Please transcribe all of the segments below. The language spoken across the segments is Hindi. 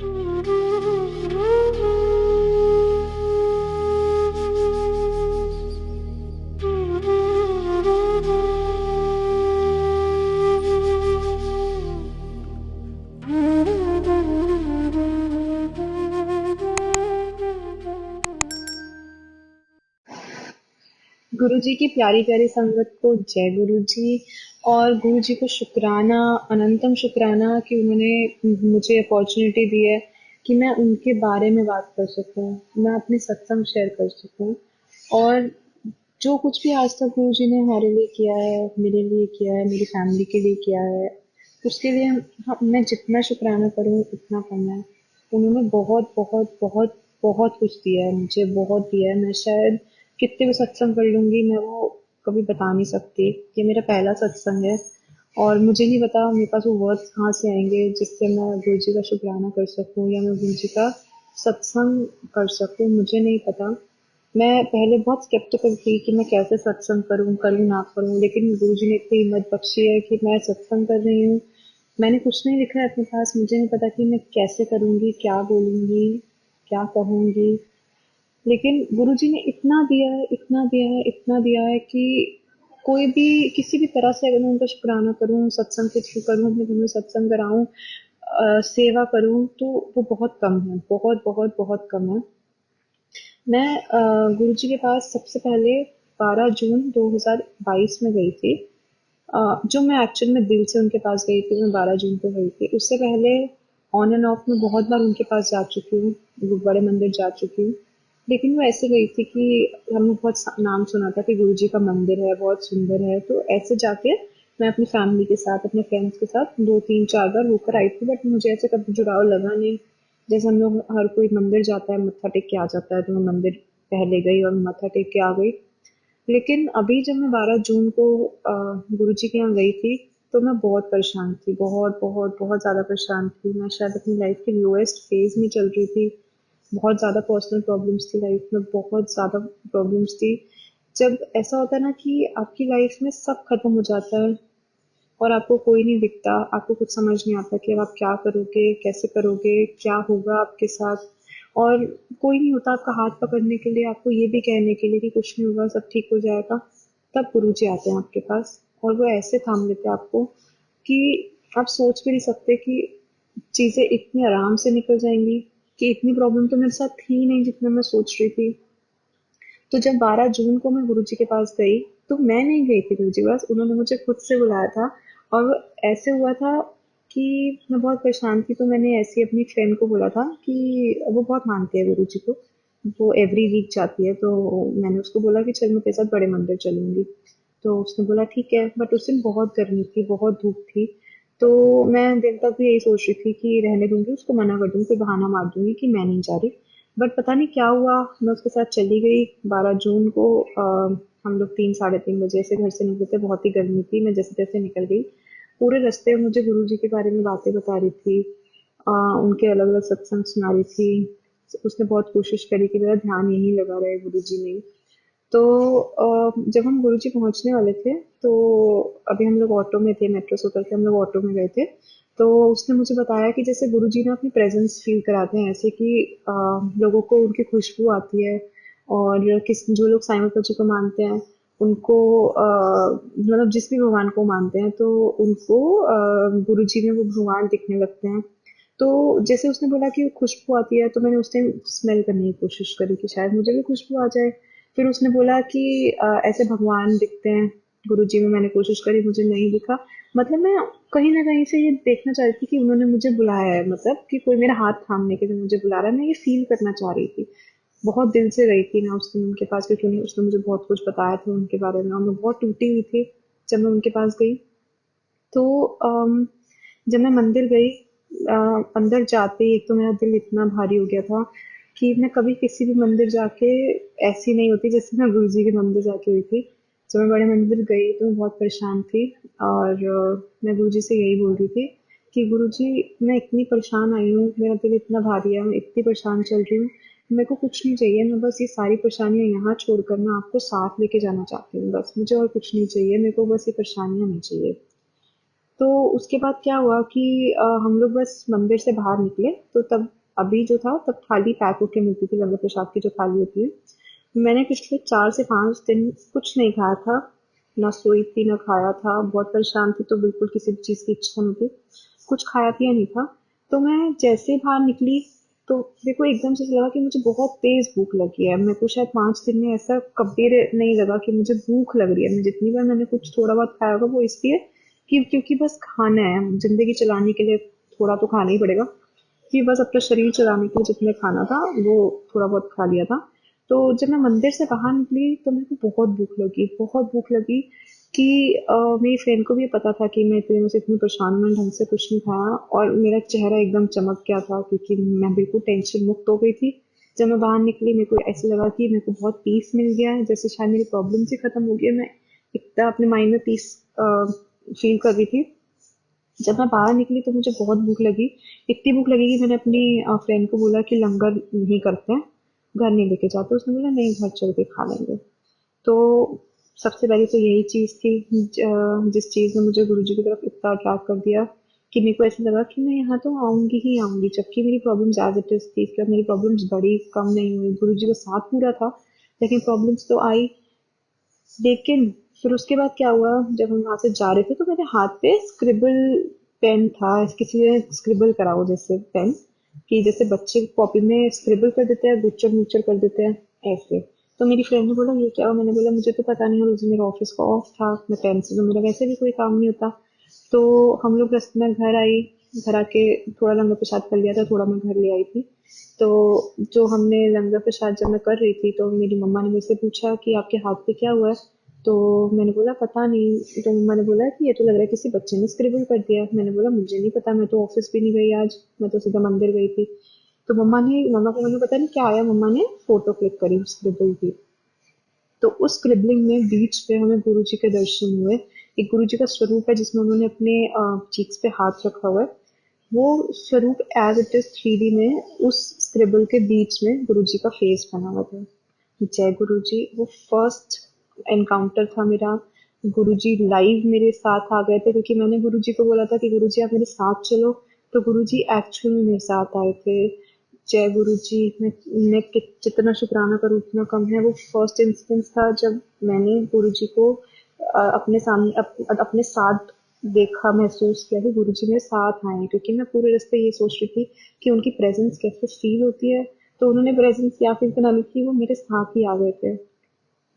गुरु जी की प्यारी प्यारी संगत को जय गुरु जी। और गुरु जी को शुक्राना, अनंतम शुक्राना कि उन्होंने मुझे अपॉर्चुनिटी दी है कि मैं उनके बारे में बात कर सकूं, मैं अपने सत्संग शेयर कर सकूं। और जो कुछ भी आज तक गुरु जी ने हमारे लिए किया है, मेरे लिए किया है, मेरी फैमिली के लिए किया है, उसके लिए मैं जितना शुक्राना करूं उतना कम है। उन्होंने बहुत बहुत बहुत बहुत कुछ दिया है मुझे, बहुत दिया है। मैं शायद कितने भी सत्संग कर लूंगी, मैं वो कभी बता नहीं सकती। ये मेरा पहला सत्संग है और मुझे नहीं पता मेरे पास वो वर्ड्स कहाँ से आएंगे जिससे मैं गुरु जी का शुक्राना कर सकूं या मैं गुरु जी का सत्संग कर सकूं, मुझे नहीं पता। मैं पहले बहुत स्केप्टिकल थी कि मैं कैसे सत्संग करूं, करूं ना करूं, लेकिन गुरुजी ने इतनी हिम्मत बख्शी है कि मैं सत्संग कर रही हूँ। मैंने कुछ नहीं लिखा है अपने पास, मुझे नहीं पता कि मैं कैसे करूंगी, क्या बोलूंगी, क्या कहूंगी। लेकिन गुरुजी ने इतना दिया है, इतना दिया है, इतना दिया है कि कोई भी किसी भी तरह से अगर मैं उनका शुक्राना करूं, सत्संग के थ्रू करूं, अपने घर में सत्संग कराऊं, सेवा करूं, तो वो बहुत कम है, बहुत बहुत बहुत कम है। मैं गुरुजी के पास सबसे पहले 12 जून 2022 में गई थी। जो मैं एक्चुअल में दिल से उनके पास गई थी, मैं 12 जून को गई थी। उससे पहले ऑन एंड ऑफ में बहुत बार उनके पास जा चुकी हूँ, बड़े मंदिर जा चुकी हूँ। लेकिन वो ऐसे गई थी कि हमने बहुत नाम सुना था कि गुरुजी का मंदिर है, बहुत सुंदर है, तो ऐसे जाके मैं अपनी फैमिली के साथ, अपने फ्रेंड्स के साथ 2 3 4 बार होकर आई थी। बट मुझे ऐसे कभी जुड़ाव लगा नहीं। जैसे हम लोग हर कोई मंदिर जाता है, मत्था टेक के आ जाता है, तो मैं मंदिर पहले गई और मत्था टेक के आ गई। लेकिन अभी जब मैं 12 जून को गुरुजी के यहाँ गई थी, तो मैं बहुत परेशान थी, बहुत बहुत बहुत ज़्यादा परेशान थी। मैं शायद अपनी लाइफ के लोएस्ट फेज में चल रही थी। बहुत ज़्यादा पर्सनल प्रॉब्लम्स थी लाइफ में, बहुत ज़्यादा प्रॉब्लम्स थी। जब ऐसा होता है ना कि आपकी लाइफ में सब खत्म हो जाता है और आपको कोई नहीं दिखता, आपको कुछ समझ नहीं आता कि अब आप क्या करोगे, कैसे करोगे, क्या होगा आपके साथ। और कोई नहीं होता आपका हाथ पकड़ने के लिए, आपको ये भी कहने के लिए कि कुछ नहीं होगा, सब ठीक हो जाएगा। तब गुरुजी आते हैं आपके पास और वो ऐसे थाम लेते हैं आपको कि आप सोच भी नहीं सकते कि चीजें इतनी आराम से निकल जाएंगी, कि इतनी प्रॉब्लम तो मेरे साथ थी ही नहीं जितना मैं सोच रही थी। तो जब 12 जून को मैं गुरुजी के पास गई, तो मैं नहीं गई थी गुरुजी के पास, उन्होंने मुझे खुद से बुलाया था। और वो ऐसे हुआ था कि मैं बहुत परेशान थी, तो मैंने ऐसी अपनी फ्रेंड को बोला था कि वो बहुत मानती है गुरुजी को, वो एवरी वीक जाती है, तो मैंने उसको बोला कि चल मैं तेरे साथ बड़े मंदिर चलूंगी। तो उसने बोला ठीक है, बट उस दिन बहुत गर्मी थी, बहुत धूप थी। तो मैं दिन तक भी यही सोच रही थी कि रहने दूंगी, उसको मना कर दूंगी, कोई बहाना मार दूंगी कि मैं नहीं जा रही। बट पता नहीं क्या हुआ, मैं उसके साथ चली गई 12 जून को। हम लोग 3 साढ़े 3 बजे से घर से निकले थे, बहुत ही गर्मी थी, मैं जैसे तैसे निकल गई। पूरे रास्ते में मुझे गुरु जी के बारे में बातें बता रही थी, उनके अलग अलग सत्संग सुना रही थी। उसने बहुत कोशिश करी कि मेरा ध्यान यहीं लगा रहे गुरु जी में। तो जब हम गुरुजी पहुंचने वाले थे, तो अभी हम लोग ऑटो में थे, मेट्रो से उतर के हम लोग ऑटो में गए थे। तो उसने मुझे बताया कि जैसे गुरुजी ना अपनी प्रेजेंस फील कराते हैं, ऐसे कि लोगों को उनकी खुशबू आती है। और किस जो लोग साईं बाबा जी को मानते हैं, उनको मतलब जिस भी भगवान को मानते हैं, तो उनको गुरुजी में वो भगवान दिखने लगते हैं। तो जैसे उसने बोला कि खुशबू आती है, तो मैंने उस टाइम स्मेल करने की कोशिश करी कि शायद मुझे भी खुशबू आ जाए। फिर उसने बोला कि ऐसे भगवान दिखते हैं गुरुजी में, मैंने कोशिश करी, मुझे नहीं दिखा। मतलब मैं कहीं ना कहीं से ये देखना चाह रही थी कि उन्होंने मुझे बुलाया है, मतलब कि कोई मेरा हाथ थामने के लिए मुझे बुला रहा है, मैं ये फील करना चाह रही थी। बहुत दिल से गई थी मैं उस दिन उनके पास, क्योंकि उसने मुझे बहुत कुछ बताया था उनके बारे में और मैं बहुत टूटी हुई थी जब मैं उनके पास गई। तो जब मैं मंदिर गई, अंदर जाते ही एक तो मेरा दिल इतना भारी हो गया था कि मैं कभी किसी भी मंदिर जाके ऐसी नहीं होती जैसे मैं गुरु जी के मंदिर जाके हुई थी। जब मैं बड़े मंदिर गई तो मैं बहुत परेशान थी और मैं गुरु जी से यही बोल रही थी कि गुरु जी, मैं इतनी परेशान आई हूँ, मेरा दिल इतना भारी है, मैं इतनी परेशान चल रही हूँ, मेरे को कुछ नहीं चाहिए, मैं बस ये सारी परेशानियां यहाँ छोड़कर मैं आपको साथ लेके जाना चाहती हूँ, बस मुझे और कुछ नहीं चाहिए, मेरे को बस ये परेशानियां नहीं चाहिए। तो उसके बाद क्या हुआ कि हम लोग बस मंदिर से बाहर निकले तो तब अभी जो था तब थाली पैक होके मिलती थी, लंगर प्रसाद की जो थाली होती है। मैंने पिछले 4 से 5 दिन कुछ नहीं खाया था, ना सोई थी ना खाया था, बहुत परेशान थी, तो बिल्कुल किसी भी चीज़ की इच्छा नहीं थी, कुछ खाया पिया नहीं था। तो मैं जैसे ही बाहर निकली तो मेरे को एकदम से लगा कि मुझे बहुत तेज भूख लगी है। मेरे को शायद 5 दिन में ऐसा कभी नहीं लगा कि मुझे भूख लग रही है। मैं जितनी बार मैंने कुछ थोड़ा बहुत खाया होगा वो इसलिए कि क्योंकि बस खाना है, जिंदगी चलाने के लिए थोड़ा तो खाना ही पड़ेगा, कि बस अपना शरीर चलाने के लिए जितना खाना था वो थोड़ा बहुत खा लिया था। तो जब मैं मंदिर से बाहर निकली तो मेरे को बहुत भूख लगी कि मेरी फ्रेंड को भी ये पता था कि मैं इतने दिनों से इतनी परेशान हूँ, मैंने ढंग से कुछ नहीं खाया और मेरा चेहरा एकदम चमक गया था क्योंकि मैं बिल्कुल टेंशन मुक्त हो गई थी। जब मैं बाहर निकली मेरे को ऐसे लगा कि मेरे को बहुत पीस मिल गया है, जैसे शायद मेरी प्रॉब्लम ही खत्म हो गई है। मैं इतना अपने माइंड में पीस फील कर रही थी। जब मैं बाहर निकली तो मुझे बहुत भूख लगी, इतनी भूख लगी कि मैंने अपनी फ्रेंड को बोला कि लंगर नहीं करते हैं, घर नहीं लेके जाते। उसने बोला नहीं, घर चल के खा लेंगे। तो सबसे पहले तो यही चीज़ थी जिस चीज़ ने मुझे गुरुजी की तरफ इतना अट्रैक्ट कर दिया कि मेरे को ऐसा लगा कि मैं यहाँ तो आऊँगी ही आऊँगी, जबकि मेरी प्रॉब्लम्स एज इट इज़ थी। इसके बाद मेरी प्रॉब्लम्स बड़ी कम नहीं हुई, गुरुजी का साथ पूरा था, लेकिन प्रॉब्लम्स तो आई। लेकिन फिर उसके बाद क्या हुआ, जब हम वहां से जा रहे थे तो मेरे हाथ पे स्क्रिबल पेन था, किसी ने स्क्रिबल करा हो जैसे पेन, कि जैसे बच्चे कॉपी में स्क्रिबल कर देते हैं, गुच्चर मुच्चर कर देते हैं ऐसे। तो मेरी फ्रेंड ने बोला ये क्या हुआ, मैंने बोला मुझे तो पता नहीं, और उस दिन मेरा ऑफिस का ऑफ था, मैं पेन से तो मेरा वैसे भी कोई काम नहीं होता। तो हम लोग रास्ते में घर आई, घर आके थोड़ा लंगर प्रसाद कर लिया था, थोड़ा मैं घर ले आई थी। तो जो हमने लंगर प्रसाद जब मैं कर रही थी तो मेरी मम्मा ने मेरे से पूछा कि आपके हाथ पे क्या हुआ है। तो मैंने बोला पता नहीं। तो मम्मा ने बोला कि ये तो लग रहा है किसी बच्चे ने स्क्रिबल कर दिया। मैंने बोला मुझे नहीं पता, मैं तो ऑफिस भी नहीं गई आज, मैं तो सीधा मंदिर गई थी। तो मम्मा को मैंने पता नहीं क्या आया, मम्मा ने फोटो क्लिक करी स्क्रिबल की। तो उस स्क्रिबलिंग में बीच पे हमें गुरु जी के दर्शन हुए। एक गुरु जी का स्वरूप है जिसमें उन्होंने अपने चीक्स पे हाथ रखा हुआ है, वो स्वरूप एज इट इज 3D में उस स्क्रिबल के बीच में गुरु जी का फेस बना हुआ था। जय गुरु जी, वो फर्स्ट एनकाउंटर था मेरा। गुरु जी लाइव मेरे साथ आ गए थे क्योंकि मैंने गुरु जी को बोला था कि गुरु जी आप मेरे साथ चलो, तो गुरु जी एक्चुअल में मेरे साथ आए थे। जय गुरु जी, जितना शुक्राना करूँ उतना कम है। वो फर्स्ट इंस्टेंस था जब मैंने गुरु जी को अपने सामने अपने साथ देखा, महसूस किया कि गुरु जी मेरे साथ आए हैं, क्योंकि मैं पूरे रास्ते ये सोच रही थी कि उनकी प्रेजेंस कैसे फील होती है। तो उन्होंने प्रेजेंस या फिर इकोनॉमिक की, वो मेरे साथ ही आ गए थे।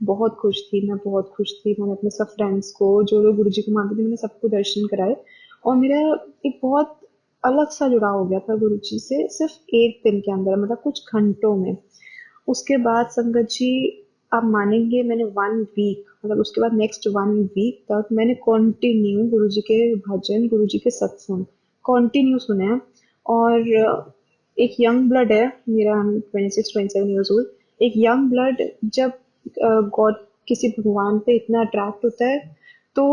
बहुत खुश थी मैं, बहुत खुश थी। मैंने अपने सब फ्रेंड्स को, जो लोग गुरु जी को मानते थे, मैंने सबको दर्शन कराए। और मेरा एक बहुत अलग सा जुड़ाव हो गया था गुरु जी से, सिर्फ एक दिन के अंदर, मतलब कुछ घंटों में। उसके बाद संगत जी, आप मानेंगे मैंने 1 वीक, मतलब उसके बाद नेक्स्ट 1 वीक तक मैंने कॉन्टिन्यू गुरु जी के भजन, गुरु जी के सत्संग कॉन्टिन्यू सुने हैं। और एक यंग ब्लड है मेरा, 26-27 ईयर्स ओल्ड। एक यंग ब्लड जब गॉड, किसी भगवान पे इतना अट्रैक्ट होता है तो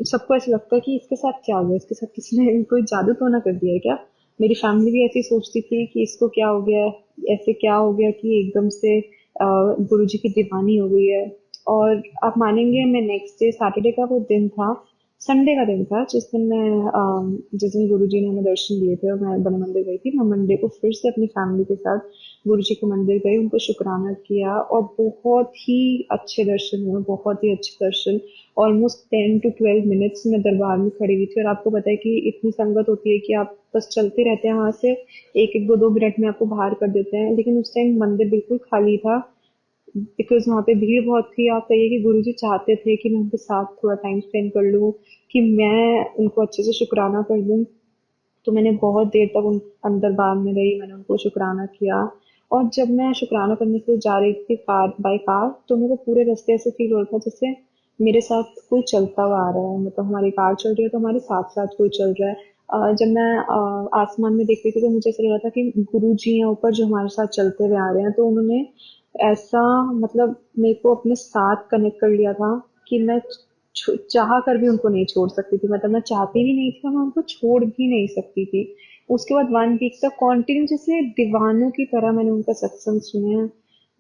सबको ऐसा लगता है कि इसके साथ क्या हो गया, इसके साथ किसी ने कोई जादू तो ना कर दिया है क्या। मेरी फैमिली भी ऐसी सोचती थी कि इसको क्या हो गया, ऐसे क्या हो गया कि एकदम से गुरु जी की दीवानी हो गई है। और आप मानेंगे, मैं नेक्स्ट डे, सैटरडे का वो दिन था, संडे का दिन था, जिस दिन गुरु जी ने हमें दर्शन दिए थे और मैं बड़े मंदिर गई थी। मैं मंडे को फिर से अपनी फैमिली के साथ गुरु जी के मंदिर गई, उनको शुक्राना किया और बहुत ही अच्छे दर्शन हुए, बहुत ही अच्छे दर्शन। ऑलमोस्ट 10 to 12 मिनट्स में दरबार में खड़ी हुई थी। और आपको पता है कि इतनी संगत होती है कि आप बस चलते रहते हैं वहां से, एक एक दो दो मिनट में आपको बाहर कर देते हैं, लेकिन उस टाइम मंदिर बिल्कुल खाली था बिकॉज वहाँ पे भीड़ बहुत थी। आप कहिए कि गुरुजी चाहते थे कि मैं उनके साथ थोड़ा टाइम स्पेंड कर लूँ, कि मैं उनको अच्छे से शुक्राना कर दूँ। तो मैंने बहुत देर तक उन अंदर बाग में रही, मैंने उनको शुक्राना किया। और जब मैं शुक्राना करने के लिए जा रही थी कार बाय कार, तो मेरे को पूरे रास्ते ऐसे फील हो रहा था जैसे मेरे साथ कोई चलता हुआ आ रहा है, मतलब हमारी कार चल रही है तो हमारे साथ साथ कोई चल रहा है। जब मैं आसमान में देख रही थी तो मुझे ऐसा लग रहा था कि गुरु जी हैं ऊपर जो हमारे साथ चलते हुए आ रहे हैं। तो उन्होंने ऐसा, मतलब मेरे को अपने साथ कनेक्ट कर लिया था कि मैं चाह कर भी उनको नहीं छोड़ सकती थी, मतलब मैं चाहती भी नहीं थी और मैं उनको छोड़ भी नहीं सकती थी। उसके बाद 1 वीक तक कॉन्टिन्यू जैसे दीवानों की तरह मैंने उनका सत्संग सुना है।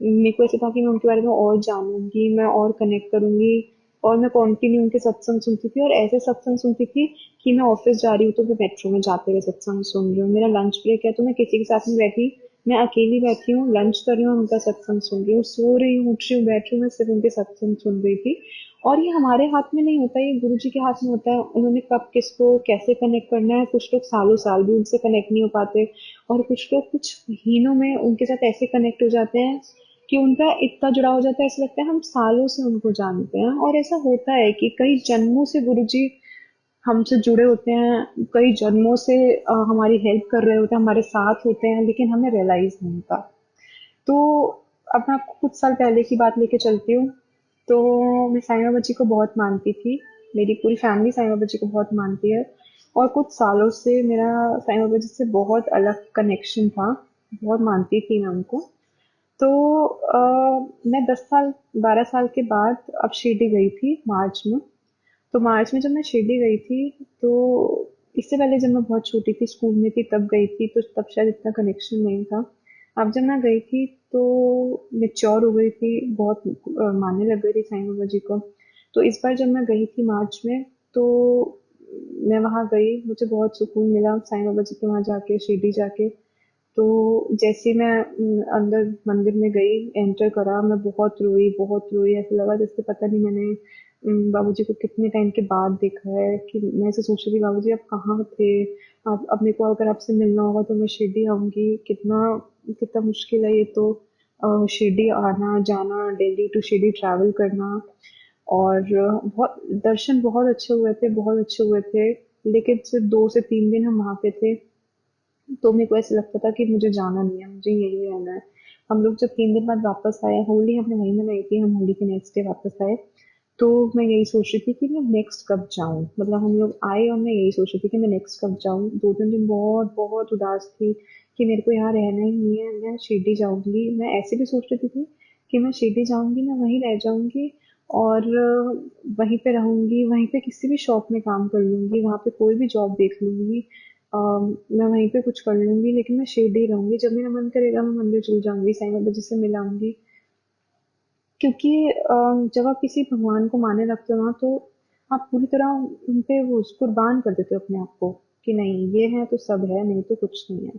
मेरे को ऐसा था कि मैं उनके बारे में और जानूंगी, मैं और कनेक्ट करूंगी। और मैं कंटिन्यू उनके सत्संग सुनती थी, और ऐसे सत्संग सुनती थी कि मैं ऑफिस जा रही हूँ तो मैं मेट्रो में जाते हुए सत्संग सुन रही हूँ, मेरा लंच ब्रेक है तो मैं किसी के साथ में बैठी, मैं अकेली बैठी हूँ, लंच कर रही हूँ, उनका सत्संग सुन रही हूँ, सो रही हूँ, उठ रही हूँ, बैठ रही हूँ, मैं सिर्फ उनके सत्संग सुन रही थी। और ये हमारे हाथ में नहीं होता, ये गुरु जी के हाथ में होता है, उन्होंने कब किसको कैसे कनेक्ट करना है। कुछ लोग सालों साल भी उनसे कनेक्ट नहीं हो पाते, और कुछ लोग कुछ महीनों में उनके साथ ऐसे कनेक्ट हो जाते हैं कि उनका इतना जुड़ाव हो जाता है, ऐसा लगता है हम सालों से उनको जानते हैं। और ऐसा होता है कि कई जन्मों से गुरुजी हमसे जुड़े होते हैं, कई जन्मों से हमारी हेल्प कर रहे होते हैं, हमारे साथ होते हैं, लेकिन हमें रियलाइज नहीं होता। तो अब मैं आपको कुछ साल पहले की बात लेके चलती हूँ। तो मैं साईं बाबा जी को बहुत मानती थी, मेरी पूरी फैमिली साईं बाबा जी को बहुत मानती है, और कुछ सालों से मेरा साईं बाबा जी से बहुत अलग कनेक्शन था, बहुत मानती थी मैं उनको। तो मैं 10 साल 12 साल के बाद अब शिरडी गई थी मार्च में। तो मार्च में जब मैं शिरडी गई थी, तो इससे पहले जब मैं बहुत छोटी थी, स्कूल में थी, तब गई थी, तो तब शायद इतना कनेक्शन नहीं था। अब जब मैं गई थी तो मेच्योर हो गई थी, बहुत मानने लग गई थी साईं बाबा जी को। तो इस बार जब मैं गई थी मार्च में, तो मैं वहाँ गई, मुझे बहुत सुकून मिला साईं बाबा जी के वहाँ जाके, शिरडी जाके। तो जैसे मैं अंदर मंदिर में गई, एंटर करा, मैं बहुत रोई, ऐसा लगा जैसे पता नहीं मैंने बाबूजी को कितने टाइम के बाद देखा है। कि मैं ऐसे सोच रही थी, बाबूजी आप कहाँ थे, आप अब मेरे को अगर आपसे मिलना होगा तो मैं शिरडी आऊंगी, कितना कितना मुश्किल है ये तो, शिरडी आना जाना, दिल्ली टू शिरडी ट्रैवल करना। और बहुत दर्शन बहुत अच्छे हुए थे, बहुत अच्छे हुए थे, लेकिन सिर्फ 2 से 3 दिन हम वहाँ पे थे। तो मेरे को ऐसा लगता था कि मुझे जाना नहीं है, मुझे यहीं रहना है। हम लोग जब 3 दिन बाद वापस आए, होली हमने वहीं मनाई थी, हम होली के नेक्स्ट डे वापस आए। तो मैं यही सोच रही थी कि मैं नेक्स्ट कब जाऊं, मतलब हम लोग आए और मैं यही सोच रही थी कि मैं नेक्स्ट कब जाऊं। 2 3 दिन बहुत बहुत उदास थी कि मेरे को यहाँ रहना ही नहीं है, मैं शिरडी जाऊंगी। मैं ऐसे भी सोच रही थी कि मैं शिरडी जाऊंगी, मैं वहीं रह जाऊंगी, और वहीं पे रहूंगी, वहीं पे किसी भी शॉप में काम कर लूंगी, वहां पे कोई भी जॉब देख लूंगी, मैं वहीं पे कुछ कर लूंगी, लेकिन मैं शिरडी रहूंगी। जब मेरा मन करेगा मैं मंदिर चल जाऊंगी, साईं बाबा जी से मिलाऊंगी। क्योंकि जब आप किसी भगवान को मानने लगते हो ना, तो आप पूरी तरह उन पे वो कुर्बान कर देते हो अपने आप को, कि नहीं ये है तो सब है, नहीं तो कुछ नहीं है।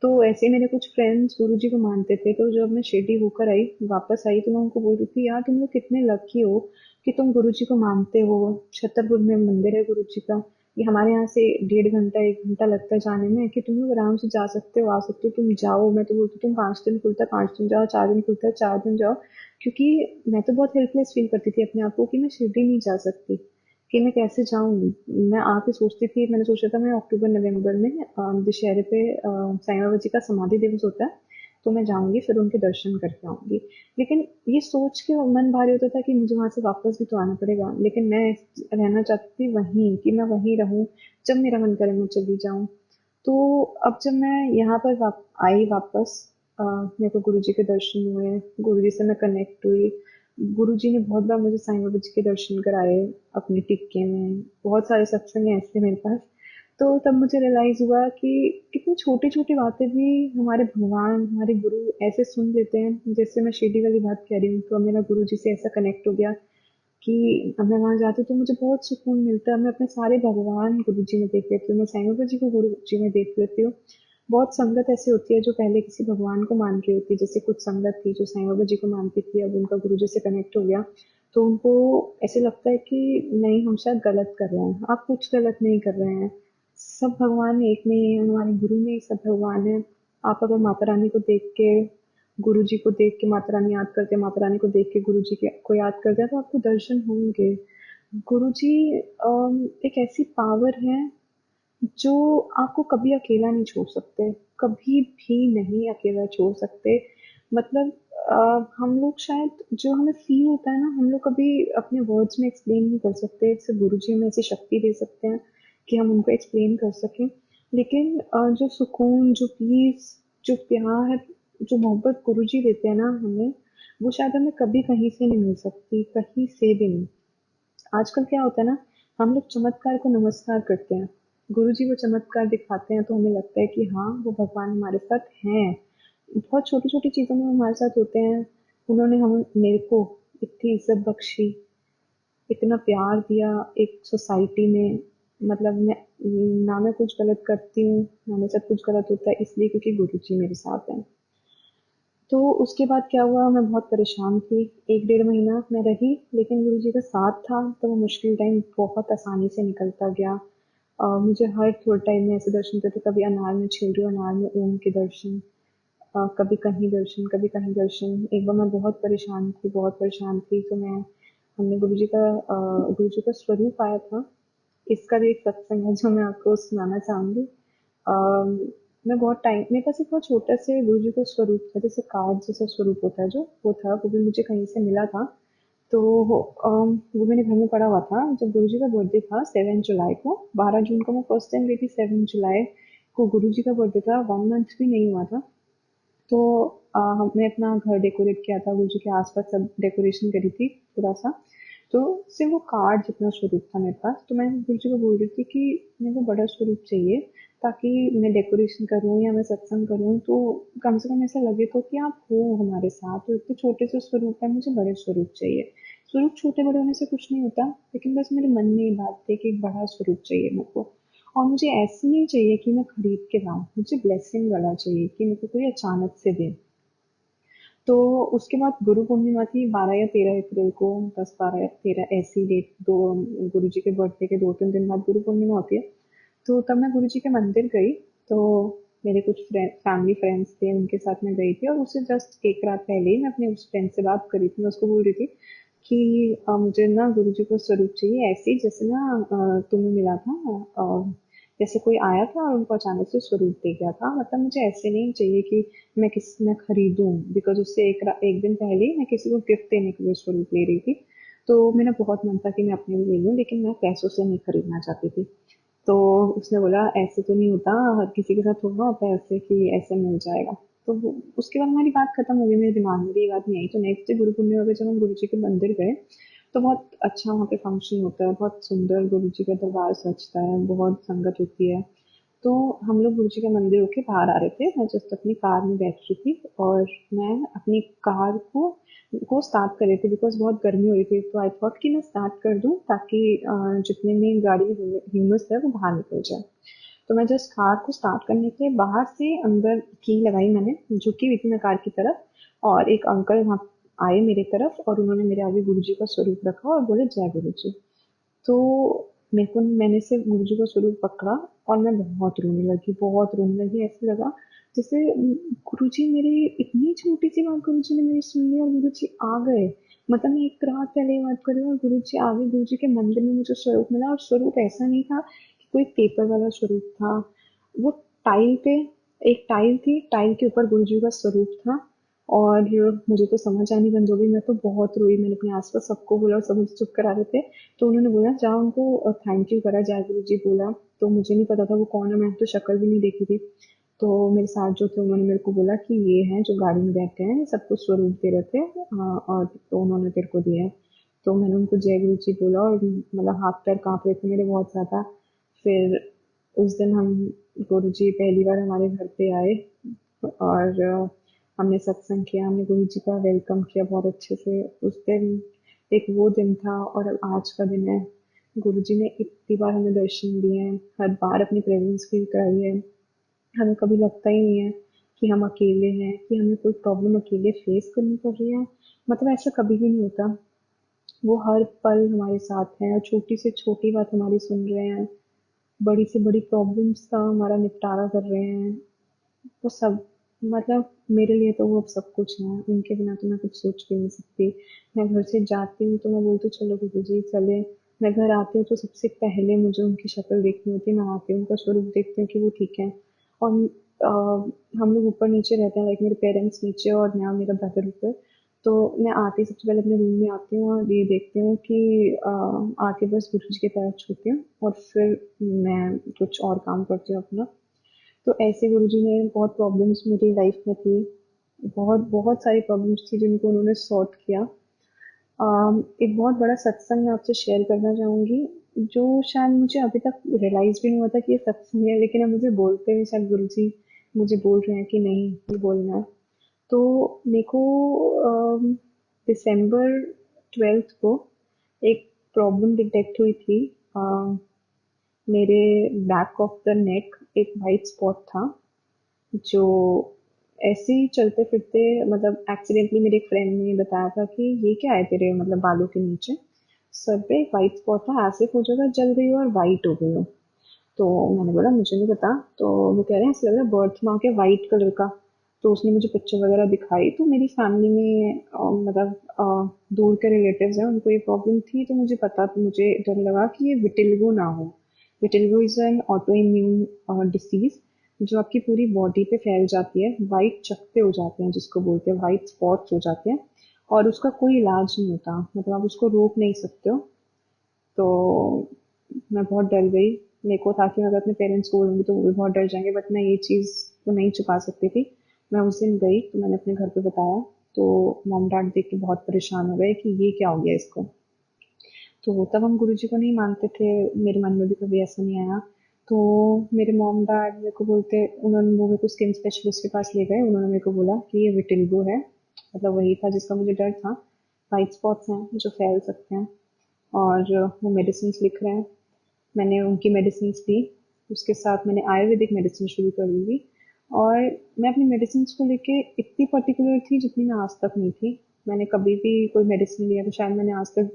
तो ऐसे मेरे कुछ फ्रेंड्स गुरु जी को मानते थे, तो जब मैं शिरडी होकर आई, वापस आई, तो मैं उनको बोल रही थी, यार तुम लोग कितने लकी हो कि तुम गुरु जी को मानते हो। छतरपुर में मंदिर है गुरु जी का, ये हमारे यहाँ से 1.5 घंटा 1 घंटा लगता है जाने में, कि तुम लोग आराम से जा सकते हो, आ सकते हो, तुम जाओ। मैं तो बोलती हूँ, तुम 5 दिन खुलता है 5 दिन जाओ, 4 दिन खुलता है 4 दिन जाओ। क्योंकि मैं तो बहुत हेल्पलेस फील करती थी अपने आप को, कि मैं शिरडी नहीं जा सकती, कि मैं कैसे जाऊँ। मैं आके सोचती थी, मैंने सोचा था मैं अक्टूबर नवंबर में दशहरे पे साईं बाबा जी का समाधि दिवस होता है, तो मैं जाऊंगी, फिर उनके दर्शन करके आऊंगी। लेकिन ये सोच के मन भारी होता था कि मुझे वहां से वापस भी तो आना पड़ेगा, लेकिन मैं रहना चाहती थी वहीं, कि मैं वहीं रहूं, जब मेरा मन करे मैं चली जाऊं। तो अब जब मैं यहाँ पर आई वापस, मेरे को गुरुजी के दर्शन हुए, गुरुजी से मैं कनेक्ट हुई। गुरुजी ने बहुत बार मुझे साईं बाबा जी के दर्शन कराए अपने टिक्के में, बहुत सारे सत्संग हैं ऐसे मेरे पास। तो तब मुझे रियलाइज हुआ कि कितनी छोटी छोटी बातें भी हमारे भगवान, हमारे गुरु ऐसे सुन लेते हैं। जैसे मैं शिरडी वाली बात कह रही हूँ, तो अब मेरा गुरु जी से ऐसा कनेक्ट हो गया कि अब मैं वहां जाती हूँ तो मुझे बहुत सुकून मिलता है। मैं अपने सारे भगवान गुरु जी में देख लेती हूँ, मैं साईं बाबा जी को गुरु जी में देख लेती हूँ। बहुत संगत ऐसी होती है जो पहले किसी भगवान को मान रही होती है, जैसे कुछ संगत थी जो साईं बाबा जी को मानती थी, अब उनका गुरु जी से कनेक्ट हो गया, तो उनको ऐसे लगता है कि नहीं हम शायद गलत कर रहे हैं। आप कुछ गलत नहीं कर रहे हैं, सब भगवान एक नहीं है, हमारे गुरु में ही सब भगवान है। आप अगर माता रानी को देख के, गुरु जी को देख के माता रानी याद करते हैं, माता रानी को देख के गुरु जी को याद करते हैं, तो आपको दर्शन होंगे। गुरु जी एक ऐसी पावर है जो आपको कभी अकेला नहीं छोड़ सकते, कभी भी नहीं अकेला छोड़ सकते। मतलब हम लोग शायद, जो हमें फील होता है ना, हम लोग कभी अपने वर्ड्स में एक्सप्लेन नहीं कर सकते, सिर्फ गुरु जी हमें ऐसी शक्ति दे सकते हैं कि हम उनको एक्सप्लेन कर सकें। लेकिन जो सुकून, जो पीस, जो प्यार, जो मोहब्बत गुरु जी देते हैं ना हमें, वो शायद हमें कभी कहीं से नहीं मिल सकती, कहीं से भी नहीं। आजकल क्या होता है ना, हम लोग चमत्कार को नमस्कार करते हैं, गुरु जी वो चमत्कार दिखाते हैं तो हमें लगता है कि हाँ वो भगवान हमारे साथ हैं। बहुत छोटी छोटी चीजों में हमारे साथ होते हैं। उन्होंने हम मेरे को इतनी इज्जत बख्शी, इतना प्यार दिया एक सोसाइटी में। मतलब मैं कुछ गलत करती हूँ, ना मेरे साथ कुछ गलत होता है, इसलिए क्योंकि गुरुजी मेरे साथ हैं। तो उसके बाद क्या हुआ, मैं बहुत परेशान थी। 1 डेढ़ महीना मैं रही, लेकिन गुरुजी का साथ था तो वो मुश्किल टाइम बहुत आसानी से निकलता गया। मुझे हर थोड़े टाइम में ऐसे दर्शन होते थे, कभी अनार में छिल रही हूँ, अनार में ओम के दर्शन, कभी कहीं दर्शन, कभी कहीं दर्शन। एक बार मैं बहुत परेशान थी, बहुत परेशान थी, तो मैं हमने गुरुजी का स्वरूप आया था। इसका भी एक सत्संग है जो मैं आपको सुनाना चाहूंगी। अम, मैं बहुत टाइम, मेरे पास एक बहुत छोटा से गुरु जी का स्वरूप था, जैसे कार्ड जैसा स्वरूप होता है जो वो था, वो भी मुझे कहीं से मिला था। तो वो मेरे घर में पड़ा हुआ था। जब गुरु जी का बर्थडे था 7 जुलाई को, 12 जून को मैं फर्स्ट टाइम गई थी, 7 जुलाई को गुरु जी का बर्थडे था, 1 मंथ भी नहीं हुआ था। तो हमने अपना घर डेकोरेट किया था, गुरु जी के आसपास सब डेकोरेशन करी थी थोड़ा सा। तो सिर्फ वो कार्ड जितना स्वरूप था मेरे पास, तो मैं गुरु जी को बोल रही थी कि मेरे को बड़ा स्वरूप चाहिए, ताकि मैं डेकोरेशन करूँ या मैं सत्संग करूँ तो कम से कम ऐसा लगे तो कि आप हो हमारे साथ। तो इतने छोटे से स्वरूप है, मुझे बड़े स्वरूप चाहिए। स्वरूप छोटे बड़े होने से कुछ नहीं होता, लेकिन बस मेरे मन में ये बात थी कि एक बड़ा स्वरूप चाहिए मेरे को। और मुझे ऐसे नहीं चाहिए कि मैं खरीद के लाऊं, मुझे ब्लेसिंग वाला चाहिए कि मेरे को कोई अचानक से दे। तो उसके बाद गुरु पूर्णिमा थी 12 या 13 अप्रैल को, 10 12 या 13 ऐसी डेट, दो गुरु जी के बर्थडे के 2 3 दिन बाद गुरु पूर्णिमा होती है। तो तब मैं गुरु जी के मंदिर गई। तो मेरे कुछ फैमिली फ्रेंड्स थे, उनके साथ मैं गई थी, और उससे जस्ट एक रात पहले ही मैं अपने उस फ्रेंड से बात करी थी। मैं उसको बोल रही थी कि मुझे ना गुरु जी को स्वरूप चाहिए, ऐसे ही जैसे ना तुम्हें मिला था। जैसे कोई आया था और उनको अचानक से स्वरूप दे गया था, मतलब मुझे ऐसे नहीं चाहिए कि मैं खरीदूं, बिकॉज उससे एक दिन पहले ही मैं किसी को गिफ्ट देने के लिए स्वरूप ले रही थी। तो मेरा बहुत मन था कि मैं अपने लिए ले लूं, लेकिन मैं पैसों से नहीं खरीदना चाहती थी। तो उसने बोला ऐसे तो नहीं होता, हर किसी के साथ थोड़ा होता है ऐसे कि ऐसे मिल जाएगा। तो उसके बाद हमारी बात खत्म हो गई, मेरे दिमाग में भी ये बात नहीं आई। तो नेक्स्ट डे गुरु पूर्णिमा पे जब हम गुरु जी के मंदिर गए, तो बहुत अच्छा वहाँ पे फंक्शन होता है, बहुत सुंदर गुरु जी का दरबार सजता है, बहुत संगत होती है। तो हम लोग गुरु जी के मंदिर होके बाहर आ रहे थे, मैं जस्ट अपनी कार में बैठ रही थी, और मैं अपनी कार को स्टार्ट कर रही थी, बिकॉज बहुत गर्मी हो रही थी। तो आई थॉट कि मैं स्टार्ट कर दूं, ताकि जितने में गाड़ी में ह्यूमस है वो बाहर निकल जाए। तो मैं जस्ट कार को स्टार्ट करने के बाहर से अंदर की लगाई, मैंने झुकी हुई थी मैं कार की तरफ, और एक अंकल वहाँ आए मेरे तरफ, और उन्होंने मेरे आगे गुरु जी का स्वरूप रखा और बोले जय गुरु जी। तो मैंने से गुरुजी का स्वरूप पकड़ा, और मैं बहुत रोने लगी। ऐसे लगा जैसे गुरुजी मेरी, इतनी छोटी सी बात गुरुजी ने मेरी सुन ली और गुरुजी आ गए। मतलब मैं एक रात पहले बात कर रही हूँ और गुरुजी आ गए, गुरुजी के मंदिर में मुझे स्वरूप मिला। और स्वरूप ऐसा नहीं था कि कोई पेपर वाला स्वरूप था, वो टाइल पे, एक टाइल थी, टाइल के ऊपर गुरुजी का स्वरूप था। और मुझे तो समझ आनी बंद हो गई, मैं तो बहुत रोई। मैंने अपने आसपास सबको बोला और सब मुझे चुप करा रहे थे। तो उन्होंने बोला जाओ उनको थैंक यू करा, जय गुरु जी बोला। तो मुझे नहीं पता था वो कौन है, मैंने तो शक्ल भी नहीं देखी थी। तो मेरे साथ जो थे उन्होंने मेरे को बोला कि ये हैं जो गाड़ी में बैठे हैं, सबको स्वरूप दे रहे थे, और तो उन्होंने तेरे को दिया है। तो मैंने उनको जय गुरु जी बोला, और मतलब हाथ पैर कांप रहे थे मेरे बहुत ज्यादा। फिर उस दिन हम, गुरु जी पहली बार हमारे घर पे आए, और हमने सत्संग किया, हमने गुरु जी का वेलकम किया बहुत अच्छे से। उस दिन एक वो दिन था, और अब आज का दिन है। गुरु जी ने इतनी बार हमें दर्शन दिए हैं, हर बार अपनी प्रेजेंस फील कराई है। हमें कभी लगता ही नहीं है कि हम अकेले हैं, कि हमें कोई प्रॉब्लम अकेले फेस करनी पड़ रही है। मतलब ऐसा कभी भी नहीं होता। वो हर पल हमारे साथ हैं, और छोटी से छोटी बात हमारी सुन रहे हैं, बड़ी से बड़ी प्रॉब्लम्स का हमारा निपटारा कर रहे हैं। वो सब, मतलब मेरे लिए तो वो अब सब कुछ है, उनके बिना तो मैं कुछ सोच भी नहीं सकती। मैं घर से जाती हूँ तो मैं बोलती हूँ चलो गुरु जी चले। मैं घर आती हूँ तो सबसे पहले मुझे उनकी शक्ल देखनी होती है, मैं आती हूँ उनका स्वरूप देखती हूँ कि वो ठीक है। और हम लोग ऊपर नीचे रहते हैं, लाइक मेरे पेरेंट्स नीचे और मैं और मेरा ब्रदर ऊपर। तो मैं आती सबसे पहले अपने रूम में आती हूँ और ये देखती हूँ कि आके बस गुरु जी के पैर छूती हूँ, और फिर मैं कुछ और काम करती हूँ अपना। तो ऐसे गुरुजी ने, बहुत प्रॉब्लम्स मेरी लाइफ में थी, बहुत बहुत सारी प्रॉब्लम्स थी जिनको उन्होंने सॉर्ट किया। एक बहुत बड़ा सत्संग मैं आपसे शेयर करना चाहूंगी, जो शायद मुझे अभी तक रियलाइज भी नहीं हुआ था कि ये सत्संग है, लेकिन अब मुझे बोलते हुए शायद गुरुजी मुझे बोल रहे हैं कि नहीं ये बोलना है। तो मेरे को दिसंबर 12th को एक प्रॉब्लम डिटेक्ट हुई थी। मेरे बैक ऑफ द नेक एक वाइट स्पॉट था, जो ऐसे ही चलते फिरते, मतलब एक्सीडेंटली मेरे एक फ्रेंड ने बताया था कि ये क्या है तेरे मतलब बालों के नीचे, सर पे एक वाइट स्पॉट था, ऐसे हो जगह जल गई हो और वाइट हो गई हो। तो मैंने बोला मुझे नहीं पता। तो वो कह रहे हैं ऐसा लग रहा है बर्थ मार्क है वाइट कलर का। तो उसने मुझे पिक्चर वगैरह दिखाई, तो मेरी फैमिली में मतलब दूर के रिलेटिव्स हैं, उनको ये प्रॉब्लम थी, तो मुझे पता, तो मुझे डर लगा कि ये विटिलिगो ना हो। Vitiligo is an auto immune disease जो आपकी पूरी बॉडी पे फैल जाती है, वाइट चकत्ते हो जाते हैं जिसको बोलते हैं, वाइट स्पॉट्स हो जाते हैं, और उसका कोई इलाज नहीं होता, मतलब आप उसको रोक नहीं सकते हो। तो मैं बहुत डर गई। मेरे को था कि मैं अगर अपने पेरेंट्स को बोलूँगी तो वो भी बहुत डर जाएंगे, बट मैं ये चीज़ को नहीं छुपा सकती थी। मैं उस दिन गई तो मैंने अपने घर पे बताया, तो मॉम डैड देख के बहुत परेशान हो गए कि ये क्या हो गया इसको। तो तब हम गुरुजी को नहीं मानते थे, मेरे मन में भी कभी ऐसा नहीं आया। तो मेरे मॉम डैड मेरे को बोलते, उन्होंने वो मेरे को स्किन स्पेशलिस्ट के पास ले गए, उन्होंने मेरे को बोला कि ये विटिलिगो है, मतलब वही था जिसका मुझे डर था। वाइट स्पॉट्स हैं जो फैल सकते हैं, और वो मेडिसिन लिख रहे हैं। मैंने उनकी मेडिसिन ली, उसके साथ मैंने आयुर्वेदिक मेडिसिन शुरू कर ली थी। और मैं अपनी मेडिसिन को लेके इतनी पर्टिकुलर थी जितनी मैं आज तक नहीं थी। मैंने कभी भी कोई मेडिसिन लिया तो शायद मैंने आज तक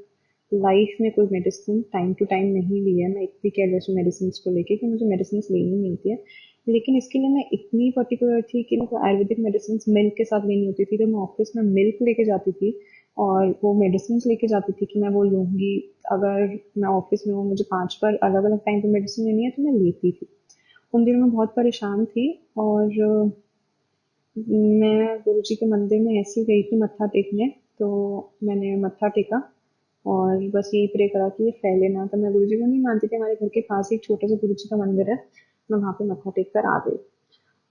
लाइफ में कोई मेडिसिन टाइम टू टाइम नहीं ली है। मैं इतनी केयरलेस हूँ मेडिसिन को लेके कि मुझे मेडिसिन लेनी नहीं होती है। लेकिन इसके लिए मैं इतनी पर्टिकुलर थी कि मेरे को आयुर्वेदिक मेडिसिन मिल्क के साथ लेनी होती थी, तो मैं ऑफिस में मिल्क लेके जाती थी और वो मेडिसिन लेके जाती थी कि मैं वो लूंगी। अगर मैं ऑफिस में हूँ, मुझे 5 बार अलग अलग टाइम पे मेडिसिन लेनी है, तो मैं लेती थी। उन दिनों में बहुत परेशान थी, और मैं गुरुजी के मंदिर में ऐसे ही गई थी मत्था टेकने। तो मैंने मत्था टेका और बस यही प्रे करा कि ये फैले ना। तो मैं गुरुजी को नहीं मानती थी, हमारे घर के पास ही एक छोटा सा गुरुजी का मंदिर है, मैं वहाँ पे मत्था टेक कर आ गई।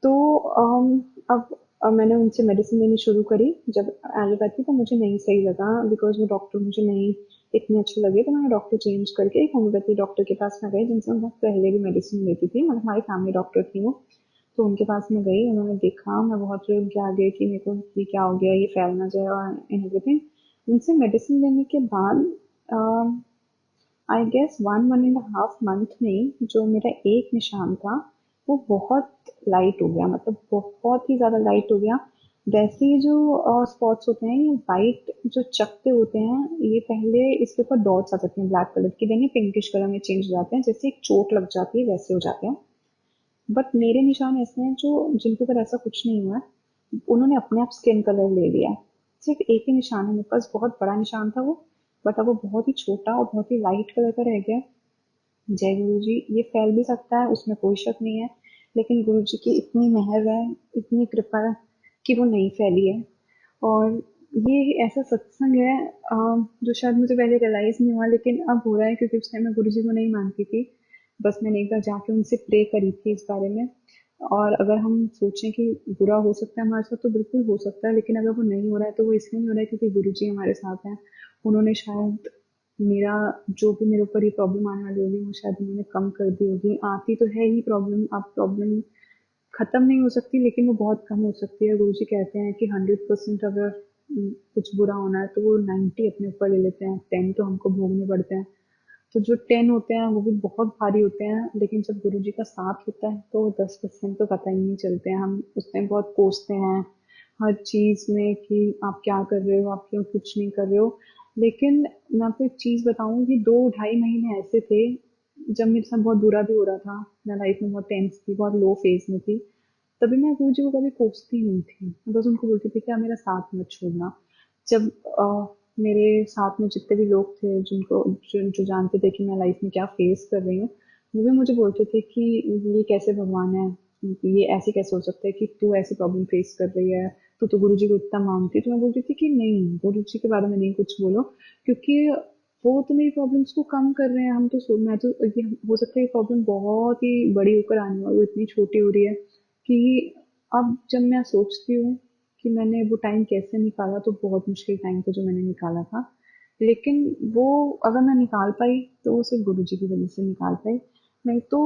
तो अब मैंने उनसे मेडिसिन लेनी शुरू करी। जब एलोपैथी तो मुझे नहीं सही लगा, बिकॉज वो डॉक्टर मुझे नहीं इतने अच्छे लगे, तो मैंने डॉक्टर चेंज करके एक होम्योपैथी डॉक्टर के पास में गई, जिनसे मैं बहुत पहले भी मेडिसिन लेती थी, मतलब हमारी फैमिली डॉक्टर थी वो। तो उनके पास में गई, उन्होंने देखा, मैं बहुत रोग के आ गई कि मेरे को ये क्या हो गया, ये फैल ना जाए और एवरीथिंग। उनसे मेडिसिन लेने के बाद आई गेस 1.5 मंथ में जो मेरा एक निशान था वो बहुत लाइट हो गया, मतलब बहुत ही ज्यादा लाइट हो गया। वैसे ही जो स्पॉट्स होते हैं, ये वाइट जो चकते होते हैं, ये पहले इसके ऊपर डॉट्स आ जाती हैं ब्लैक कलर की, देन ये पिंकिश कलर में चेंज हो जाते हैं, जैसे एक चोट लग जाती है वैसे हो जाते हैं। बट मेरे निशान ऐसे हैं जो जिनके ऊपर ऐसा कुछ नहीं हुआ है, उन्होंने अपने आप स्किन कलर ले लिया है। सिर्फ एक ही निशान है मेरे पास, बहुत बड़ा निशान था वो, बट अब वो बहुत ही छोटा और बहुत ही लाइट कलर का रह गया। जय गुरु जी, ये फैल भी सकता है, उसमें कोई शक नहीं है, लेकिन गुरु जी की इतनी मेहर है, इतनी कृपा है कि वो नहीं फैली है। और ये ऐसा सत्संग है जो शायद मुझे पहले रियलाइज नहीं हुआ, लेकिन अब हो रहा है, क्योंकि उस टाइम मैं गुरु जी को नहीं मानती थी। बस मैंने एक बार जाके उनसे प्रे करी थी इस बारे में। और अगर हम सोचें कि बुरा हो सकता है हमारे साथ, तो बिल्कुल हो सकता है, लेकिन अगर वो नहीं हो रहा है तो वो इसलिए नहीं हो रहा है क्योंकि गुरु जी हमारे साथ हैं। उन्होंने शायद मेरा जो भी मेरे ऊपर ये प्रॉब्लम आने वाली होगी, वो शायद उन्होंने कम कर दी होगी। आती तो है ही प्रॉब्लम, अब प्रॉब्लम खत्म नहीं हो सकती, लेकिन वो बहुत कम हो सकती है। गुरु जी कहते हैं कि 100% अगर कुछ बुरा होना है तो वो 90 अपने ऊपर ले लेते हैं, 10 तो हमको भोगने पड़ते हैं। तो जो 10 होते हैं वो भी बहुत भारी होते हैं, लेकिन जब गुरु जी का साथ होता है तो 10% तो पता ही नहीं चलते हैं। हम उस टाइम बहुत कोसते हैं हर चीज में कि आप क्या कर रहे हो, आप क्यों कुछ नहीं कर रहे हो। लेकिन मैं आपको एक चीज बताऊं कि 2 ढाई महीने ऐसे थे जब मेरे साथ बहुत बुरा भी हो रहा था, मैं लाइफ में बहुत टेंस थी, बहुत लो फेज में थी। तभी मैं गुरु जी को कभी कोसती नहीं थी, मैं बस उनको बोलती थी कि आप मेरा साथ मत छोड़ना। जब मेरे साथ में जितने भी लोग थे जो जानते थे कि मैं लाइफ में क्या फेस कर रही हूँ, वो भी मुझे बोलते थे कि ये कैसे भगवान है, ये ऐसे कैसे हो सकता है कि तू ऐसी प्रॉब्लम फेस कर रही है, तू तो गुरु जी को इतना मानती है। तो मैं बोलती थी कि नहीं, गुरु जी के बारे में नहीं कुछ बोलो, क्योंकि वो तो मेरी प्रॉब्लम्स को कम कर रहे हैं। हम तो मैं तो ये हो सकता है प्रॉब्लम बहुत ही बड़ी होकर आने वाली, वो इतनी छोटी हो रही है कि अब जब मैं सोचती हूँ कि मैंने वो टाइम कैसे निकाला, तो बहुत मुश्किल टाइम था जो मैंने निकाला था। लेकिन वो अगर मैं निकाल पाई तो वो सिर्फ गुरु जी की वजह से निकाल पाई। नहीं तो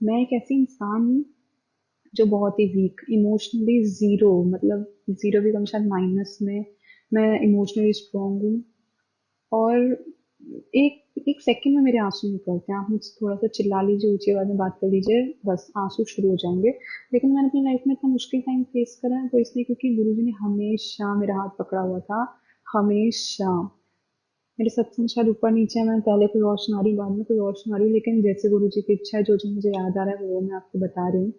मैं एक ऐसी इंसान हूँ जो बहुत ही वीक, इमोशनली जीरो, मतलब जीरो भी कम, शायद माइनस में। मैं इमोशनली स्ट्रांग हूँ, और एक एक सेकंड में मेरे आंसू निकलते हैं। आप मुझसे थोड़ा सा चिल्ला लीजिए, ऊंची आवाज में बात कर लीजिए, बस आंसू शुरू हो जाएंगे। लेकिन मैंने अपनी लाइफ में इतना मुश्किल टाइम फेस करा है वो इसलिए क्योंकि गुरुजी ने हमेशा मेरा हाथ पकड़ा हुआ था, हमेशा। मेरे सत्संग शायद ऊपर नीचे है, मैं पहले कोई और सुना रही हूँ, बाद में कोई और सुना रही हूँ, लेकिन जैसे गुरुजी की इच्छा है, जो जो मुझे याद आ रहा है वो मैं आपको बता रही हूँ।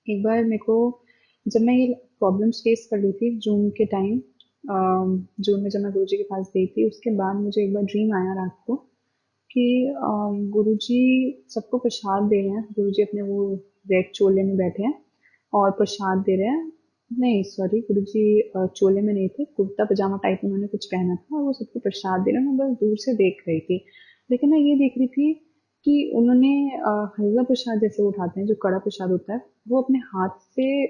एक बार मेरे को, जब मैं ये प्रॉब्लम्स फेस कर रही थी जून के टाइम, जून में जब मैं गुरुजी के पास गई थी, उसके बाद मुझे एक बार ड्रीम आया रात को कि गुरुजी सबको प्रसाद दे रहे हैं। गुरुजी अपने वो रेड चोले में बैठे हैं और प्रसाद दे रहे हैं। नहीं सॉरी, गुरुजी चोले में नहीं थे, कुर्ता पजामा टाइप उन्होंने कुछ पहना था और वो सबको प्रसाद दे रहे हैं। मैं बस दूर से देख रही थी, लेकिन मैं ये देख रही थी कि उन्होंने हलवा प्रसाद जैसे उठाते हैं, जो कड़ा प्रसाद होता है, वो अपने हाथ से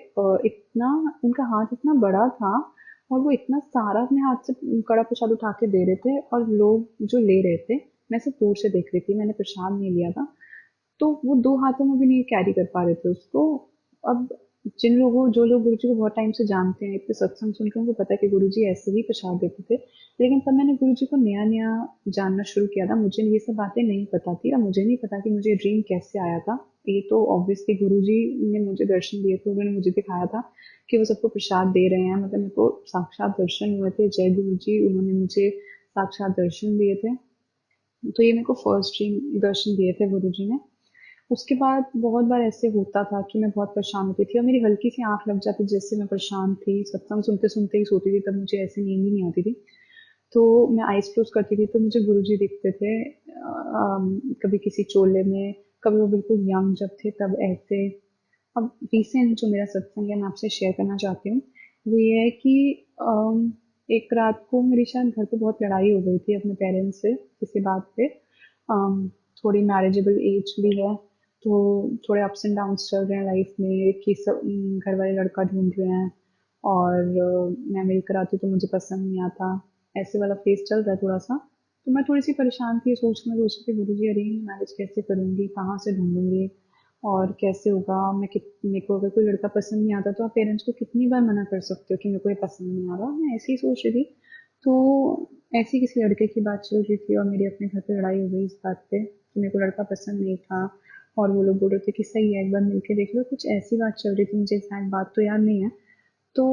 इतना, उनका हाथ इतना बड़ा था और वो इतना सारा अपने हाथ से कड़ा प्रसाद उठा के दे रहे थे और लोग जो ले रहे थे, मैं सिर्फ दूर से देख रही थी, मैंने प्रसाद नहीं लिया था। तो वो दो हाथों में भी नहीं कैरी कर पा रहे थे उसको। अब जिन लोगों, जो लोग गुरुजी को बहुत टाइम से जानते हैं, इतने सत्संग सुन के उनको पता है कि गुरुजी ऐसे ही प्रसाद देते थे। लेकिन तब मैंने गुरुजी को नया नया जानना शुरू किया था, मुझे ये सब बातें नहीं पता थी और मुझे नहीं पता कि मुझे ड्रीम कैसे आया था। ये तो ऑब्वियसली गुरुजी ने मुझे दर्शन दिए थे, उन्होंने मुझे दिखाया था कि वो सबको प्रसाद दे रहे हैं, मतलब मेरे को साक्षात दर्शन हुए थे। जय गुरु जी, उन्होंने मुझे साक्षात दर्शन दिए थे। तो ये मेरे को फर्स्ट ड्रीम दर्शन दिए थे गुरुजी ने। उसके बाद बहुत बार ऐसे होता था कि मैं बहुत परेशान होती थी और मेरी हल्की सी आंख लग जाती, जैसे मैं परेशान थी, सत्संग सुनते सुनते ही सोती थी, तब मुझे ऐसे नींद ही नहीं आती थी। तो मैं आईज क्लोज करती थी तो मुझे गुरुजी दिखते थे, कभी किसी चोले में, कभी वो बिल्कुल यंग जब थे तब ऐसे। अब रिसेंट जो मेरा सत्संग है मैं आपसे शेयर करना चाहती हूँ, वो ये है कि एक रात को मेरी शायद घर पे बहुत लड़ाई हो गई थी अपने पेरेंट्स से किसी बात पे। अम, थोड़ी मैरिजेबल एज भी है, तो थोड़े अप्स एंड डाउन्स चल रहे हैं लाइफ में कि सब घर वाले लड़का ढूंढ रहे हैं और मैं मिल कर आती हूँ तो मुझे पसंद नहीं आता, ऐसे वाला फेस चल रहा है थोड़ा सा। तो मैं थोड़ी सी परेशान थी, सोच में सोच के गुरु जी अरेंज मैरिज कैसे करूंगी, कहाँ से ढूंढूंगी और कैसे होगा। मेरे को अगर कोई लड़का पसंद नहीं आता तो आप पेरेंट्स को कितनी बार मना कर सकते हो कि मेरे को ये पसंद नहीं आ रहा। मैं ऐसे ही सोच रही थी। तो ऐसी किसी लड़के की बात चल रही थी और मेरी अपने घर पे लड़ाई हो गई इस बात पे कि मेरे को लड़का पसंद नहीं था और वो लोग बोल रहे थे कि सही है एक बार मिलके देख लो, कुछ ऐसी बात चल रही थी, मुझे एग्जैक्ट बात तो याद नहीं है। तो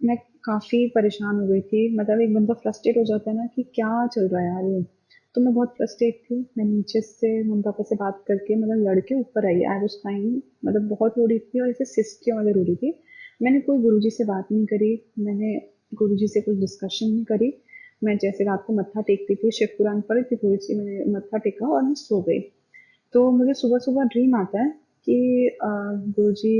मैं काफ़ी परेशान हो गई थी, मतलब एक बंदा फ्रस्ट्रेट हो जाता है ना कि क्या चल रहा है यार ये। तो मैं बहुत फ्रस्ट्रेट थी, मैं नीचे से मम्मी पापा से बात करके मतलब लड़के ऊपर आई, आई वाज क्राइंग, मतलब बहुत रो रही थी और ऐसे सिस्कियों वाले रो रही थी। मैंने कोई गुरुजी से बात नहीं करी, मैंने गुरुजी से कुछ डिस्कशन नहीं करी। मैं जैसे रात को मत्था टेकती थी, शिव पुराण पढ़ी थी थोड़ी सी, मैंने मत्था टेका और मैं सो गई। तो मुझे सुबह सुबह ड्रीम आता है कि गुरुजी,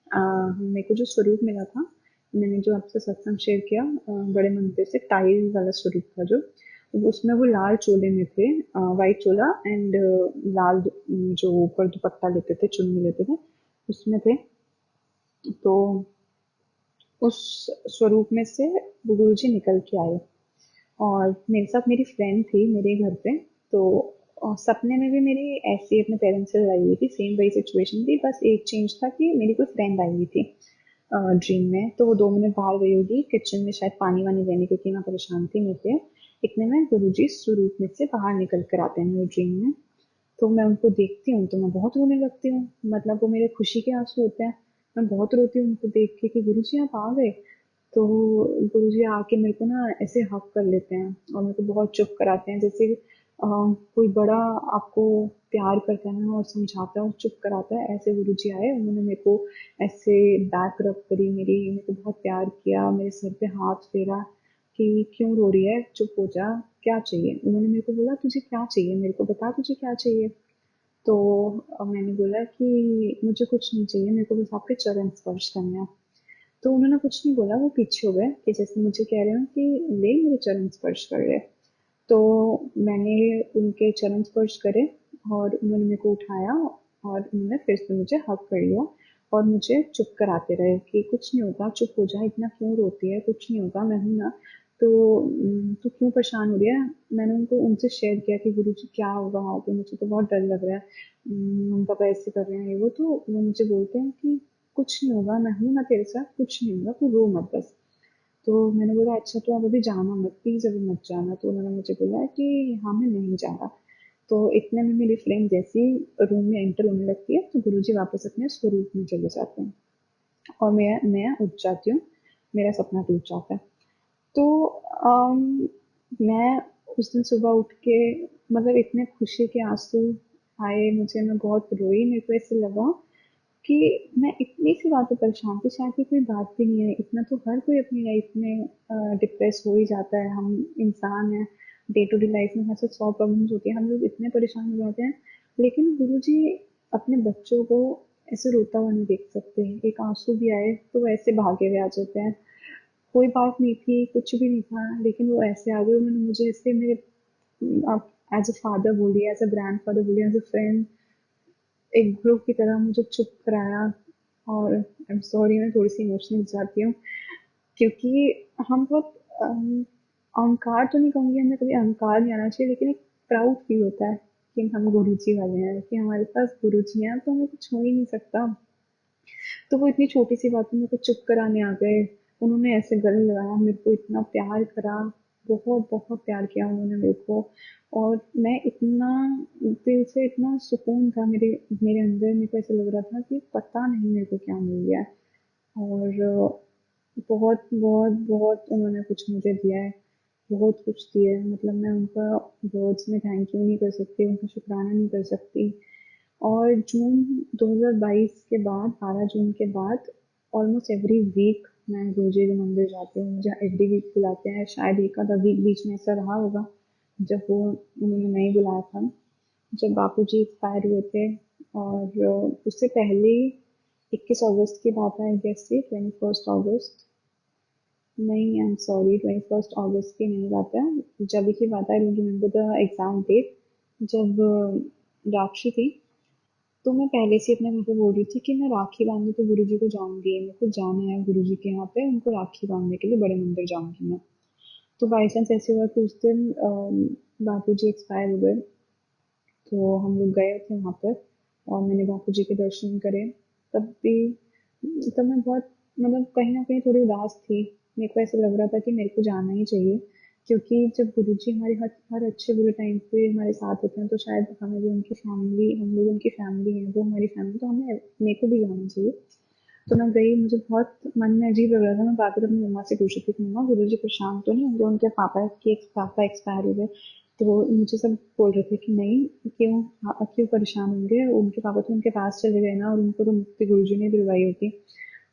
मेरे को जो स्वरूप मिला था, मैंने जो आपसे सत्संग शेयर किया, बड़े मंदिर से टाइल वाला स्वरूप था जो, उसमें वो लाल चोले में थे, वाइट चोला एंड लाल जो ऊपर दुपट्टा लेते थे, चुन्नी लेते थे, उसमें थे। तो उस स्वरूप में से गुरु जी निकल के आए और मेरे साथ मेरी फ्रेंड थी मेरे घर पे। तो सपने में भी मेरी ऐसी अपने पेरेंट्स से लड़ाई हुई थी, सेम वही सिचुएशन थी, बस एक चेंज था कि मेरी कोई फ्रेंड आई हुई थी ड्रीम में। तो वो 2 मिनट बाहर गई होगी किचन में शायद पानी वानी लेने, क्योंकि मैं परेशान थी मेरे से। इतने में गुरुजी स्वरूप में से बाहर निकल कर आते हैं मेरे ड्रीम में। तो मैं उनको देखती हूँ तो मैं बहुत रोने लगती हूँ, मतलब वो मेरे खुशी के आंसू होते हैं। मैं बहुत रोती हूँ उनको देख के कि गुरुजी आप आ गए। तो गुरुजी आके मेरे को ना ऐसे हक कर लेते हैं और मेरे को बहुत चुप कराते हैं, जैसे कोई बड़ा आपको प्यार करता है ना और समझाता है और चुप कराता है, ऐसे गुरुजी आए, उन्होंने मेरे को ऐसे बैक रब करी मेरी, मेरे को बहुत प्यार किया, मेरे सर पे हाथ फेरा कि क्यों रो रही है, चुप हो जा, क्या चाहिए। उन्होंने मेरे को बोला तुझे क्या चाहिए, मेरे को बता तुझे क्या चाहिए। तो मैंने बोला कि मुझे कुछ नहीं चाहिए, मेरे को बस आपके चरण स्पर्श करना है। तो उन्होंने कुछ नहीं बोला, वो पीछे हो गए कि जैसे मुझे कह रहे हो कि ले मेरे चरण स्पर्श कर ले। तो मैंने उनके चरण स्पर्श करे और उन्होंने मेरे को उठाया और उन्होंने फिर से मुझे हक कर लिया और मुझे चुप कराते रहे कि कुछ नहीं होगा, चुप हो जा, इतना क्यों रोती है, कुछ नहीं होगा, मैं हूं ना। तो तू क्यों परेशान हो रही है। मैंने उनको उनसे शेयर किया कि गुरुजी क्या होगा वहाँ पे, मुझे तो बहुत डर लग रहा है, मम्मी पापा ऐसे कर रहे हैं ये वो। तो वो मुझे बोलते हैं कि कुछ नहीं होगा, मैं हूं ना तेरे साथ, कुछ नहीं होगा, तू रो मत बस। तो मैंने बोला अच्छा तो आप अभी जाना मत, प्लीज़ अभी मत जाना। तो उन्होंने मुझे बोला कि हाँ, मैं नहीं जा रहा। तो इतने में मेरी फ्रेंड जैसे ही रूम में एंटर होने लगती है तो गुरुजी वापस अपने स्वरूप में चले जाते हैं और मैं उठ जाती हूँ, मेरा सपना टूट जाता है। तो मैं उस दिन सुबह उठ के मतलब इतने खुशी के आंसू आए मुझे, मैं बहुत रोई। मेरे को ऐसे लगा कि मैं इतनी सी बातों पर परेशान थी, शायद ये कोई बात भी नहीं है, इतना तो हर कोई अपनी लाइफ में डिप्रेस हो ही जाता है, हम इंसान हैं, डे टू डे लाइफ में हर 100 प्रॉब्लम्स होती है, हम लोग इतने परेशान हो जाते हैं। लेकिन गुरुजी अपने बच्चों को ऐसे रोता हुआ नहीं देख सकते, एक आंसू भी आए तो वो ऐसे भागे हुए आ जाते हैं। कोई बात नहीं थी, कुछ भी नहीं था, लेकिन वो ऐसे आ गए, उन्होंने मुझे ऐसे मेरे आप एज अ फादर बोलिए, एज अ ग्रैंड फादर बोलिए, एज अ फ्रेंड, एक ग्रुप की तरह मुझे चुप कराया। और आई एम सॉरी, मैं थोड़ी सी इमोशनल हो जाती हूँ, क्योंकि हम बहुत अहंकार तो नहीं कहूँगी, हमें कभी अहंकार नहीं आना चाहिए, लेकिन एक प्राउड फील होता है कि हम गुरुजी वाले हैं, कि हमारे पास गुरुजी हैं, तो हमें कुछ हो ही नहीं सकता। तो वो इतनी छोटी सी बात में मेरे को चुप कराने आ गए। उन्होंने ऐसे गले लगाया, मेरे को इतना प्यार करा, बहुत बहुत प्यार किया उन्होंने मेरे को। और मैं इतना दिल से, इतना सुकून था मेरे मेरे अंदर, मेरे को ऐसा लग रहा था कि पता नहीं मेरे को क्या मिल गया है। और बहुत बहुत बहुत उन्होंने कुछ मुझे दिया है, बहुत कुछ दिया है, मतलब मैं उनका वर्ड्स में थैंक यू नहीं कर सकती, उनका शुक्राना नहीं कर सकती। और जून 2022 के बाद, 12 जून के बाद ऑलमोस्ट एवरी वीक मैं गुरुजी के मंदिर जाती हूँ, मुझे एवरी वीक बुलाते हैं। शायद एक आधा वीक बीच में ऐसा रहा होगा जब वो उन्होंने नहीं बुलाया था, जब बापूजी एक्सपायर हुए थे। और उससे पहले 21 अगस्त की बात है, आई गेस से 21 अगस्त, नहीं आई एम सॉरी, 21 अगस्त की नहीं बात है, जब की बात है, I don't remember the exam date. जब राखी थी, तो मैं पहले से अपने घर पे बोल रही थी कि मैं राखी बांधने तो गुरुजी को जाऊंगी, मेरे को जाना है गुरुजी के यहाँ पे, उनको राखी बांधने के लिए बड़े मंदिर जाऊंगी मैं। तो बाई चांस ऐसे हुआ कि उस दिन बापूजी एक्सपायर हो गए, तो हम लोग गए थे वहाँ पर और मैंने बापूजी के दर्शन करे। तब भी, तब मैं बहुत, मतलब कहीं ना कहीं थोड़ी उदास थी। मेरे को ऐसा लग रहा था कि मेरे को जाना ही चाहिए, क्योंकि जब गुरुजी हमारे हर हर अच्छे बुरे टाइम पे हमारे साथ होते हैं, तो शायद हमें भी उनकी फैमिली, हम लोग उनकी फैमिली हैं, वो हमारी फैमिली, तो हमें, मेरे को भी जाना चाहिए। तो मैं गई, मुझे बहुत मन में अजीब लग रहा था। मैं बात अपनी मम्मा से पूछ रही थी कि मम्मा गुरुजी परेशान तो नहीं होंगे, उनके पापा एक्सपायर हो गए। तो वो मुझे सब बोल रहे थे कि नहीं, क्यों, क्यों परेशान होंगे, उनके पापा तो उनके पास चले गए ना, और उनको तो मुक्ति गुरुजी ने दिलवाई होती।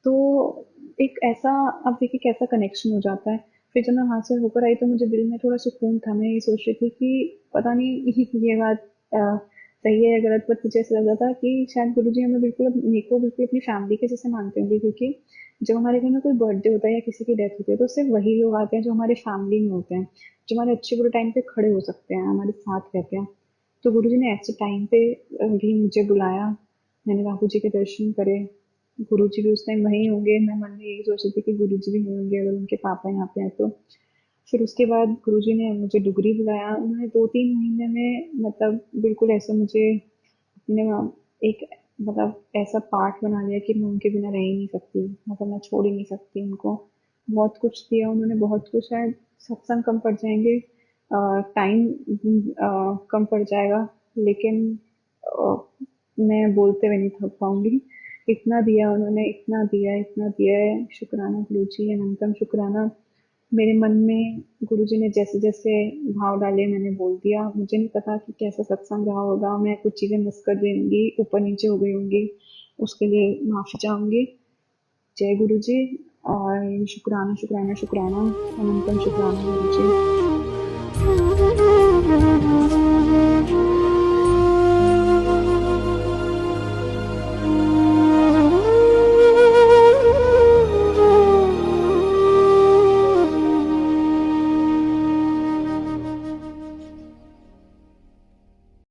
तो एक ऐसा, अब देखिए कैसा कनेक्शन हो जाता है। फिर जब मैं वहां से होकर आई तो मुझे दिल में थोड़ा सुकून था, मैं ये सोच रही थी कि पता नहीं ये बात सही है या गलत, पर मुझे ऐसा लग रहा था कि शायद गुरुजी हमें बिल्कुल, मेरे को बिल्कुल अपनी फैमिली के जैसे मानते होंगे, क्योंकि जब हमारे घर में कोई बर्थडे होता है या किसी की डेथ होती है, तो सिर्फ वही लोग आते हैं जो हमारी फैमिली में होते हैं, जो हमारे अच्छे बुरे टाइम पे खड़े हो सकते हैं, हमारे साथ रहते हैं। तो गुरुजी ने ऐसे टाइम पे भी मुझे बुलाया, मैंने बापू जी के दर्शन करे। गुरुजी भी उस टाइम वहीं होंगे, मैं मन में यही सोच रही थी कि गुरुजी भी नहीं होंगे अगर उनके पापा यहाँ पे आए तो। फिर उसके बाद गुरुजी ने मुझे डुगरी बुलाया, उन्होंने 2-3 महीने में, मतलब बिल्कुल ऐसा मुझे अपने एक, मतलब ऐसा पार्ट बना लिया कि मैं उनके बिना रह ही नहीं सकती, मतलब मैं छोड़ ही नहीं सकती उनको। बहुत कुछ दिया उन्होंने, बहुत कुछ, शायद सत्संग कम पड़ जाएंगे, टाइम कम पड़ जाएगा, लेकिन अ, मैं बोलते हुए नहीं थक पाऊंगी। इतना दिया उन्होंने, इतना दिया, इतना दिया है, शुक्राना गुरुजी, अनंतम शुक्राना। मेरे मन में गुरुजी ने जैसे जैसे भाव डाले मैंने बोल दिया। मुझे नहीं पता कि कैसा सत्संग रहा होगा, मैं कुछ चीजें मिस कर देंगी, ऊपर नीचे हो गई होंगी, उसके लिए माफी चाहूंगी। जय गुरु जी। और शुक्राना शुक्राना शुक्राना, अनंतम शुक्राना गुरु जी।